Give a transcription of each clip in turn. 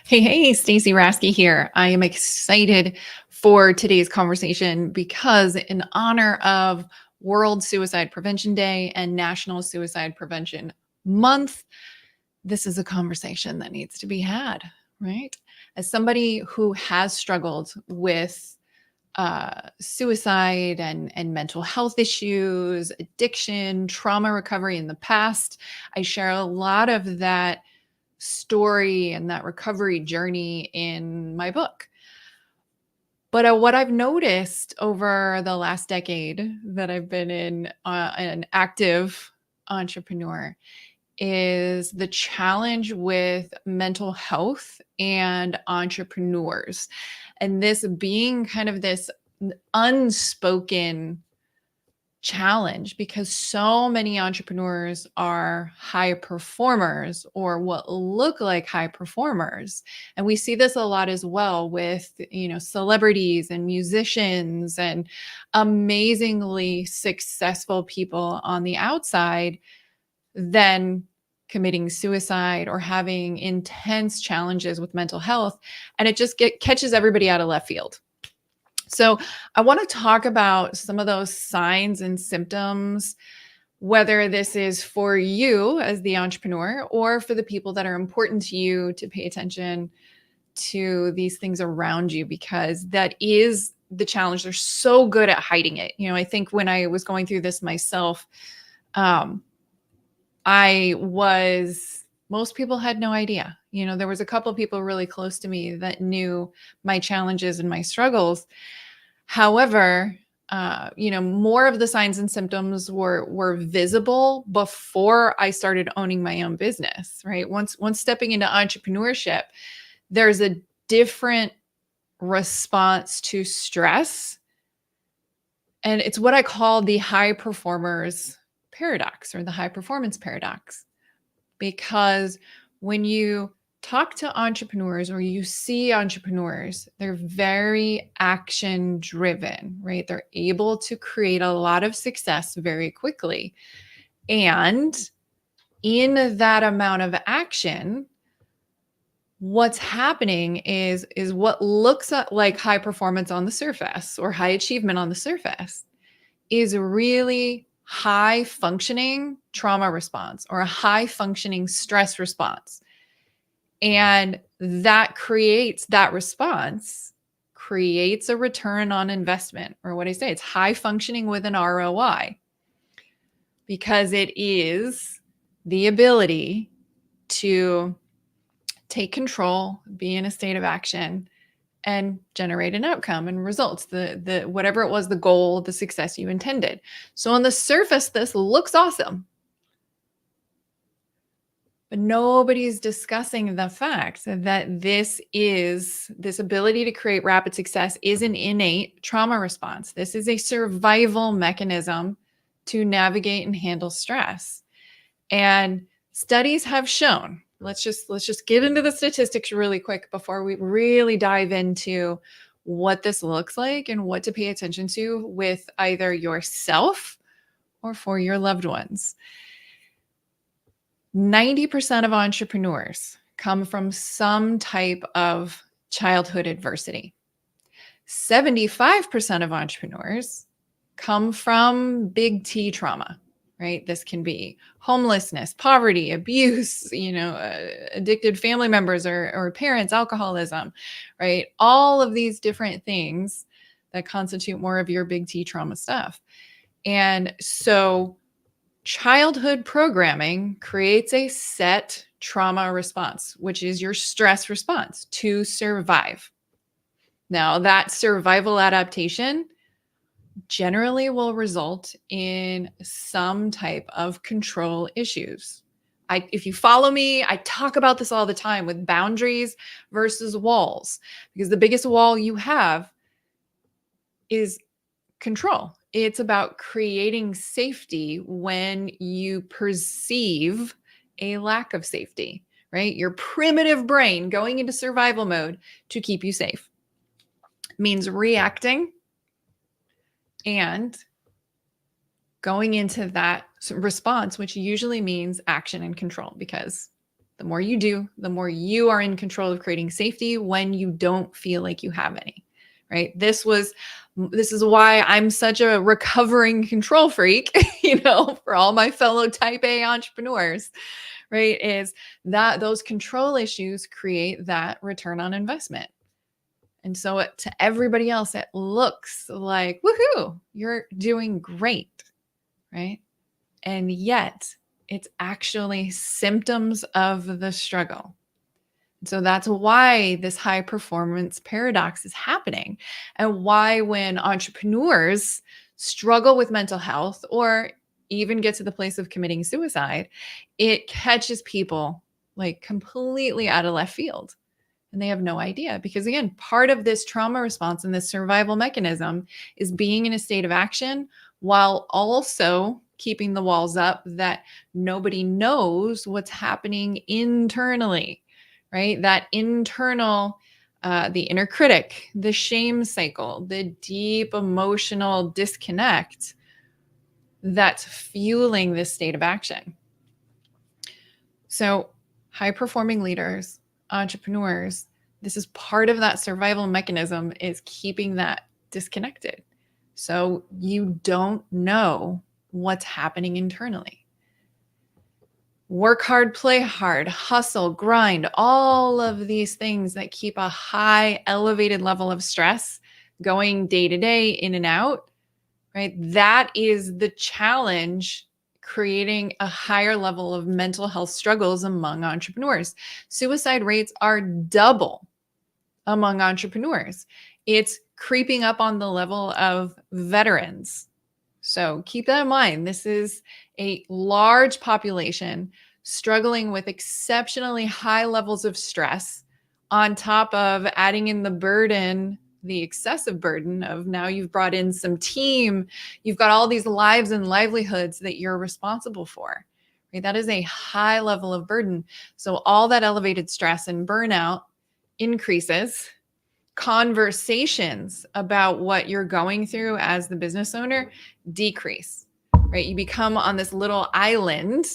Hey, Stacey Rasky here. I am excited for today's conversation because, in honor of World Suicide Prevention Day and National Suicide Prevention Month, this is a conversation that needs to be had, right? As somebody who has struggled with suicide and mental health issues, addiction, trauma recovery in the past, I share a lot of that story and that recovery journey in my book. But what I've noticed over the last decade that I've been an active entrepreneur is the challenge with mental health and entrepreneurs. And this being kind of this unspoken challenge because so many entrepreneurs are high performers or what look like high performers, and we see this a lot as well with celebrities and musicians and amazingly successful people on the outside then committing suicide or having intense challenges with mental health, and it just catches everybody out of left field. So I want to talk about some of those signs and symptoms, whether this is for you as the entrepreneur or for the people that are important to you to pay attention to these things around you, because that is the challenge. They're so good at hiding it. I think when I was going through this myself, most people had no idea. There was a couple of people really close to me that knew my challenges and my struggles. However, more of the signs and symptoms were visible before I started owning my own business, right? Once stepping into entrepreneurship, there's a different response to stress. And it's what I call the high performers paradox or the high performance paradox. Because when you talk to entrepreneurs or you see entrepreneurs, they're very action driven, right? They're able to create a lot of success very quickly. And in that amount of action, what's happening is what looks like high performance on the surface or high achievement on the surface is really high functioning trauma response or a high functioning stress response. And that response creates a return on investment, or what I say, it's high functioning with an ROI, because it is the ability to take control, be in a state of action, and generate an outcome and results, the whatever it was, the goal, the success you intended. So on the surface, this looks awesome. But nobody's discussing the fact that this ability to create rapid success is an innate trauma response. This is a survival mechanism to navigate and handle stress. And studies have shown, let's just get into the statistics really quick before we really dive into what this looks like and what to pay attention to with either yourself or for your loved ones. 90% of entrepreneurs come from some type of childhood adversity. 75% of entrepreneurs come from big T trauma, right? This can be homelessness, poverty, abuse, addicted family members or parents, alcoholism, right? All of these different things that constitute more of your big T trauma stuff. And so childhood programming creates a set trauma response, which is your stress response to survive. Now, that survival adaptation generally will result in some type of control issues. If you follow me, I talk about this all the time with boundaries versus walls, because the biggest wall you have is control. It's about creating safety when you perceive a lack of safety, right? Your primitive brain going into survival mode to keep you safe means reacting and going into that response, which usually means action and control, because The more you do, the more you are in control of creating safety when you don't feel like you have any, right? This is why I'm such a recovering control freak, for all my fellow type A entrepreneurs, right? Is that those control issues create that return on investment. And so to everybody else, it looks like, woohoo, you're doing great, right? And yet it's actually symptoms of the struggle. So that's why this high performance paradox is happening, and why when entrepreneurs struggle with mental health or even get to the place of committing suicide, it catches people like completely out of left field. And they have no idea because, again, part of this trauma response and this survival mechanism is being in a state of action while also keeping the walls up that nobody knows what's happening internally, right? That internal, the inner critic, the shame cycle, the deep emotional disconnect that's fueling this state of action. So, high performing leaders, entrepreneurs, this is part of that survival mechanism, is keeping that disconnected. So you don't know what's happening internally. Work hard, play hard, hustle, grind, all of these things that keep a high elevated level of stress going day to day, in and out, right? That is the challenge, creating a higher level of mental health struggles among entrepreneurs. Suicide rates are double among entrepreneurs. It's creeping up on the level of veterans. So keep that in mind. This is a large population struggling with exceptionally high levels of stress, on top of adding in the burden, the excessive burden of now you've brought in some team, you've got all these lives and livelihoods that you're responsible for. Right? That is a high level of burden. So all that elevated stress and burnout increases. Conversations about what you're going through as the business owner decrease, right? You become on this little island.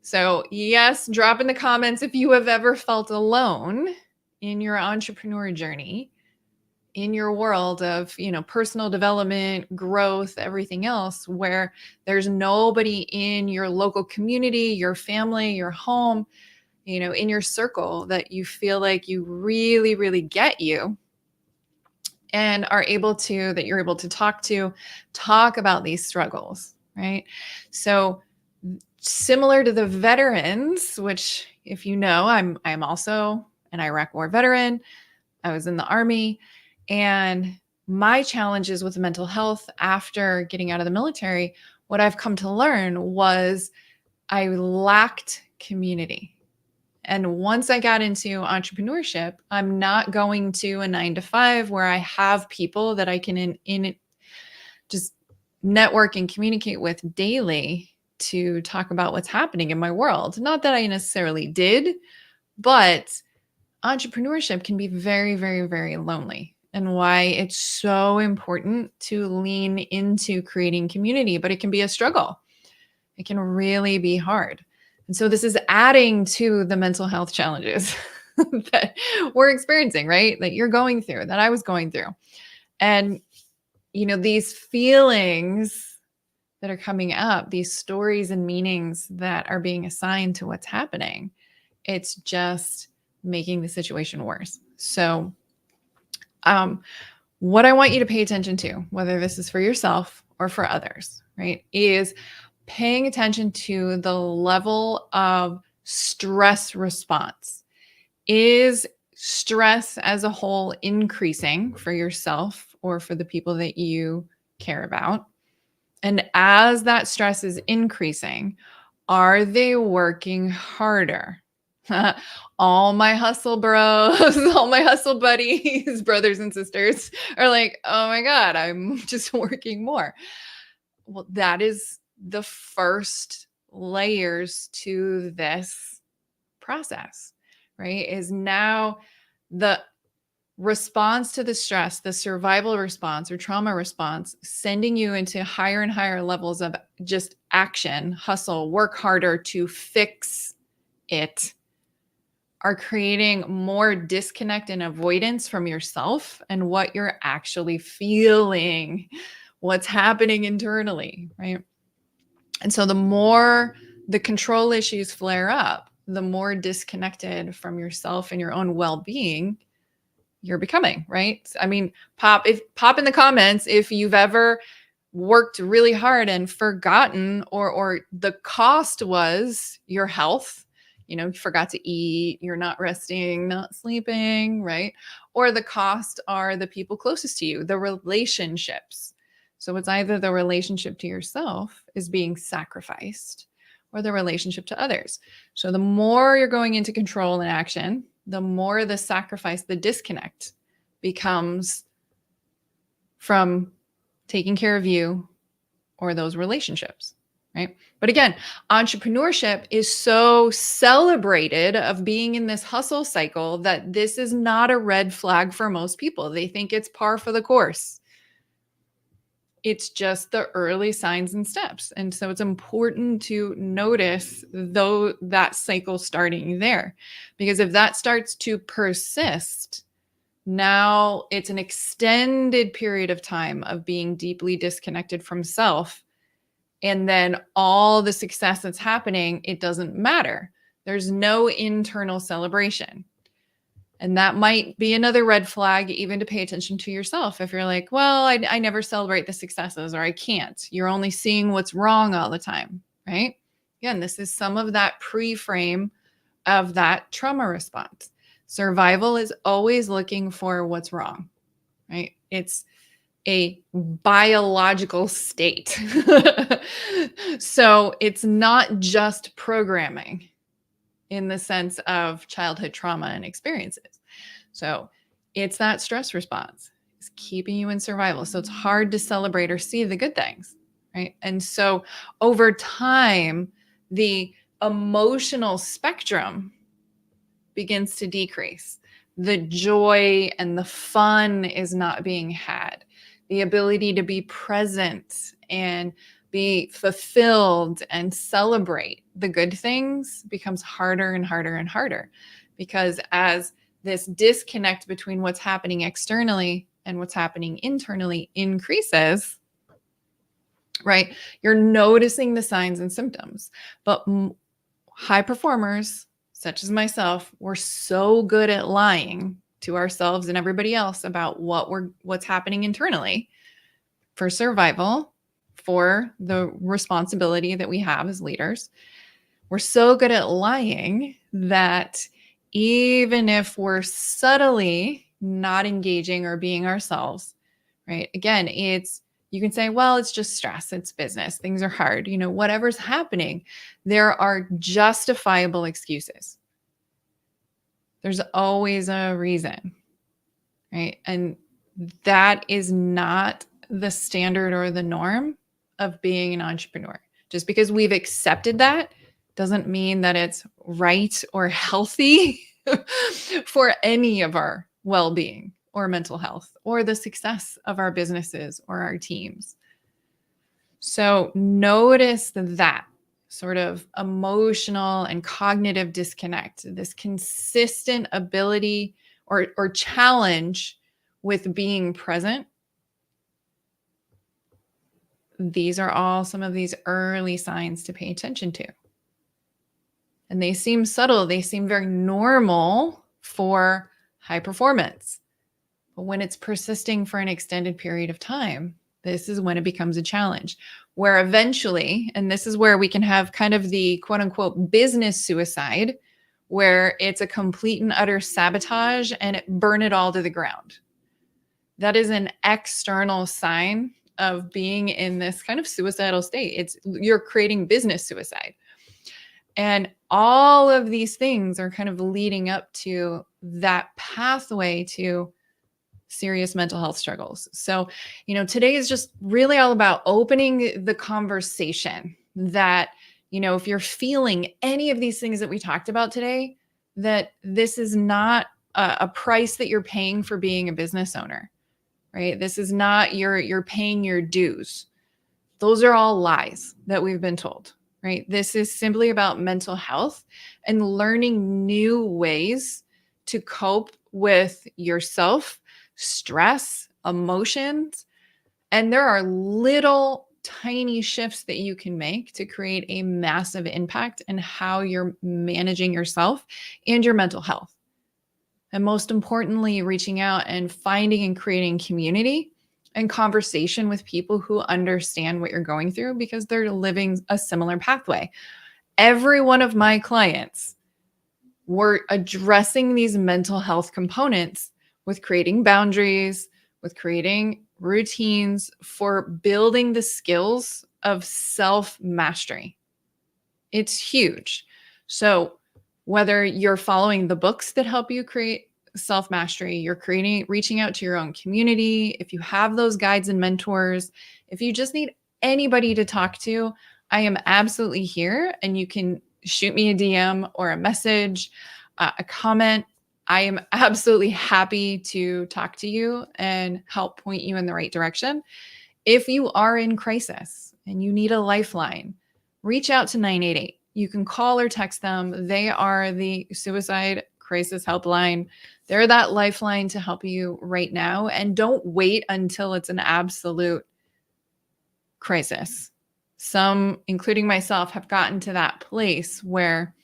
So yes, drop in the comments if you have ever felt alone in your entrepreneur journey, in your world of, personal development, growth, everything else, where there's nobody in your local community, your family, your home, in your circle that you feel like you really, really get you and that you're able to talk about these struggles, right? So similar to the veterans, which, if you know, I'm also an Iraq War veteran. I was in the Army, and my challenges with mental health after getting out of the military, what I've come to learn was I lacked community. And once I got into entrepreneurship, I'm not going to a 9-to-5 where I have people that I can just network and communicate with daily to talk about what's happening in my world. Not that I necessarily did, but entrepreneurship can be very, very, very lonely, and why it's so important to lean into creating community, but it can be a struggle. It can really be hard. And so this is adding to the mental health challenges that we're experiencing, right? That you're going through, that I was going through. And, these feelings that are coming up, these stories and meanings that are being assigned to what's happening, it's just making the situation worse. So, what I want you to pay attention to, whether this is for yourself or for others, right, is paying attention to the level of stress response. Is stress as a whole increasing for yourself or for the people that you care about? And as that stress is increasing, are they working harder? All my hustle bros, all my hustle buddies, brothers and sisters are like, oh my God, I'm just working more. Well, that is the first layers to this process, right? Is now the response to the stress, the survival response or trauma response, sending you into higher and higher levels of just action, hustle, work harder to fix it, are creating more disconnect and avoidance from yourself and what you're actually feeling, what's happening internally, right? And so the more the control issues flare up, the more disconnected from yourself and your own well-being you're becoming, right? I mean, pop in the comments if you've ever worked really hard and forgotten, or the cost was your health. You forgot to eat, you're not resting, not sleeping, right? Or the cost are the people closest to you, the relationships. So it's either the relationship to yourself is being sacrificed or the relationship to others. So the more you're going into control and action, the more the sacrifice, the disconnect becomes from taking care of you or those relationships, right? But again, entrepreneurship is so celebrated of being in this hustle cycle that this is not a red flag for most people. They think it's par for the course. It's just the early signs and steps. And so it's important to notice though that cycle starting there, because if that starts to persist, now it's an extended period of time of being deeply disconnected from self. And then all the success that's happening, it doesn't matter. There's no internal celebration. And that might be another red flag, even to pay attention to yourself. If you're like, well, I never celebrate the successes, or I can't. You're only seeing what's wrong all the time, right? Again, this is some of that pre-frame of that trauma response. Survival is always looking for what's wrong, right? It's a biological state. So it's not just programming in the sense of childhood trauma and experiences. So it's that stress response. It's keeping you in survival. So it's hard to celebrate or see the good things, right? And so over time, the emotional spectrum begins to decrease. The joy and the fun is not being had. The ability to be present and be fulfilled and celebrate the good things becomes harder and harder and harder, because as this disconnect between what's happening externally and what's happening internally increases, right? You're noticing the signs and symptoms. But high performers, such as myself, we're so good at lying to ourselves and everybody else about what's happening internally for survival, for the responsibility that we have as leaders. We're so good at lying that even if we're subtly not engaging or being ourselves, right? Again, you can say, well, it's just stress, it's business, things are hard, whatever's happening, there are justifiable excuses. There's always a reason, right? And that is not the standard or the norm of being an entrepreneur. Just because we've accepted that doesn't mean that it's right or healthy for any of our well-being or mental health or the success of our businesses or our teams. So notice that sort of emotional and cognitive disconnect, this consistent ability or challenge with being present. These are all some of these early signs to pay attention to. And they seem subtle. They seem very normal for high performance. But when it's persisting for an extended period of time, this is when it becomes a challenge, where eventually, and this is where we can have kind of the quote unquote business suicide, where it's a complete and utter sabotage and burn it all to the ground. That is an external sign of being in this kind of suicidal state. You're creating business suicide. And all of these things are kind of leading up to that pathway to serious mental health struggles. So, today is just really all about opening the conversation that, if you're feeling any of these things that we talked about today, that this is not a price that you're paying for being a business owner, right? This is not you're paying your dues. Those are all lies that we've been told, right? This is simply about mental health and learning new ways to cope with yourself, stress, emotions. And there are little tiny shifts that you can make to create a massive impact in how you're managing yourself and your mental health. And most importantly, reaching out and finding and creating community and conversation with people who understand what you're going through because they're living a similar pathway. Every one of my clients were addressing these mental health components with creating boundaries, with creating routines for building the skills of self mastery. It's huge. So, whether you're following the books that help you create self mastery, you're reaching out to your own community, if you have those guides and mentors, if you just need anybody to talk to, I am absolutely here. And you can shoot me a DM or a message, a comment. I am absolutely happy to talk to you and help point you in the right direction. If you are in crisis and you need a lifeline, reach out to 988. You can call or text them. They are the suicide crisis helpline. They're that lifeline to help you right now. And don't wait until it's an absolute crisis. Some, including myself, have gotten to that place where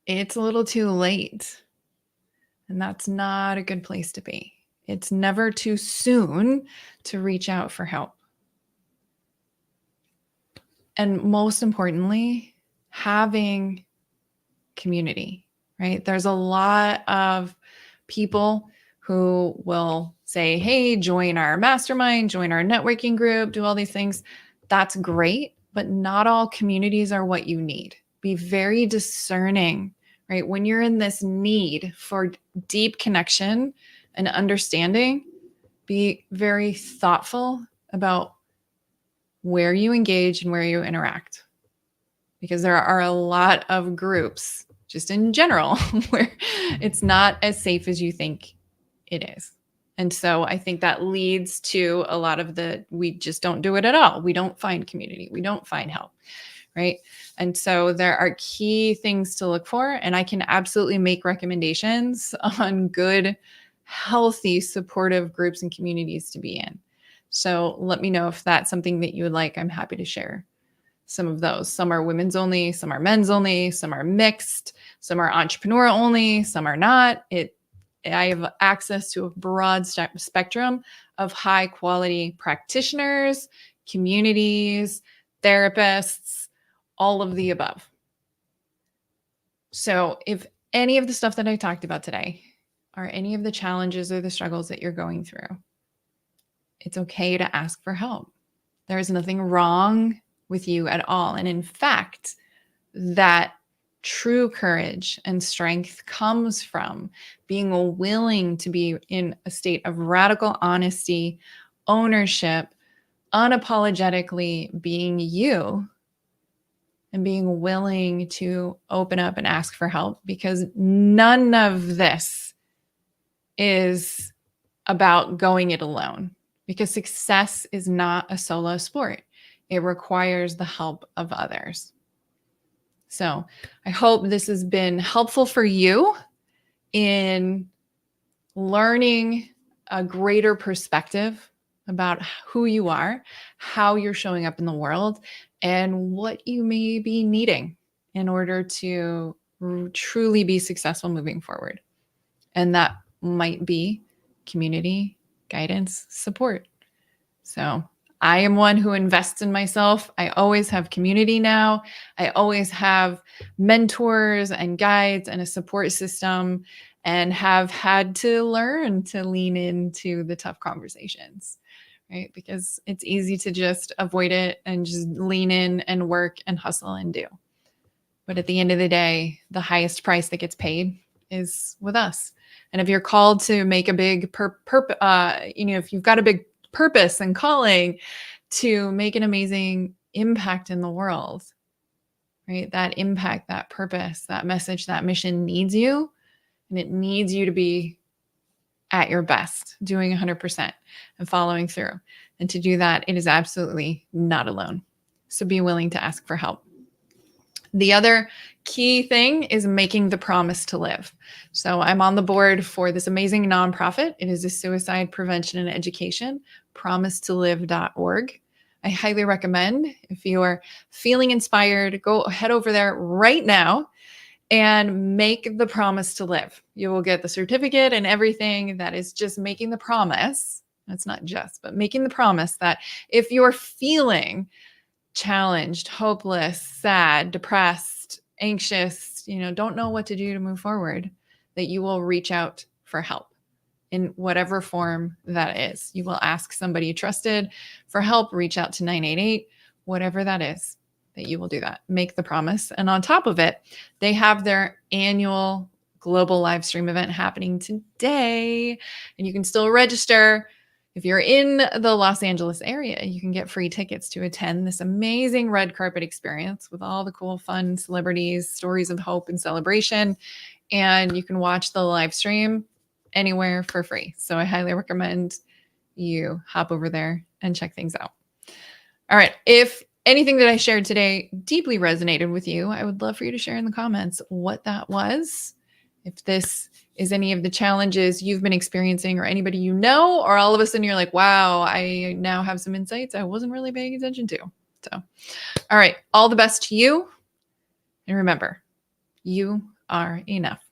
it's a little too late. And that's not a good place to be. It's never too soon to reach out for help. And most importantly, having community, right? There's a lot of people who will say, hey, join our mastermind, join our networking group, do all these things. That's great, but not all communities are what you need. Be very discerning, right? When you're in this need for deep connection and understanding, be very thoughtful about where you engage and where you interact. Because there are a lot of groups, just in general, where it's not as safe as you think it is. And so I think that leads to a lot of we just don't do it at all. We don't find community. We don't find help, right? And so there are key things to look for. And I can absolutely make recommendations on good, healthy, supportive groups and communities to be in. So let me know if that's something that you would like. I'm happy to share some of those. Some are women's only, some are men's only, some are mixed, some are entrepreneur only, some are not. I have access to a broad spectrum of high quality practitioners, communities, therapists, all of the above. So if any of the stuff that I talked about today are any of the challenges or the struggles that you're going through, it's okay to ask for help. There is nothing wrong with you at all. And in fact, that true courage and strength comes from being willing to be in a state of radical honesty, ownership, unapologetically being you, and being willing to open up and ask for help, because none of this is about going it alone, because success is not a solo sport. It requires the help of others. So I hope this has been helpful for you in learning a greater perspective about who you are, how you're showing up in the world, and what you may be needing in order to truly be successful moving forward. And that might be community, guidance, support. So I am one who invests in myself. I always have community now. I always have mentors and guides and a support system, and have had to learn to lean into the tough conversations, right? Because it's easy to just avoid it and just lean in and work and hustle and do. But at the end of the day, the highest price that gets paid is with us. And if you're called to make a big if you've got a big purpose and calling to make an amazing impact in the world, right? That impact, that purpose, that message, that mission needs you, and it needs you to be at your best, doing 100% and following through. And to do that, it is absolutely not alone. So be willing to ask for help. The other key thing is making the promise to live. So I'm on the board for this amazing nonprofit. It is a suicide prevention and education, promisetolive.org. I highly recommend, if you're feeling inspired, go head over there right now and make the promise to live. You will get the certificate and everything. That is just making the promise. That's not just, but making the promise that if you're feeling challenged, hopeless, sad, depressed, anxious, don't know what to do to move forward, that you will reach out for help in whatever form that is. You will ask somebody you trusted for help, reach out to 988, whatever that is, that you will do that. Make the promise. And on top of it, they have their annual global live stream event happening today, and you can still register. If you're in the Los Angeles area, you can get free tickets to attend this amazing red carpet experience with all the cool, fun celebrities, stories of hope and celebration. And you can watch the live stream anywhere for free. So I highly recommend you hop over there and check things out. All right. If anything that I shared today deeply resonated with you, I would love for you to share in the comments what that was. If this is any of the challenges you've been experiencing or anybody you know, or all of a sudden you're like, wow, I now have some insights I wasn't really paying attention to. So, all right. All the best to you. And remember, you are enough.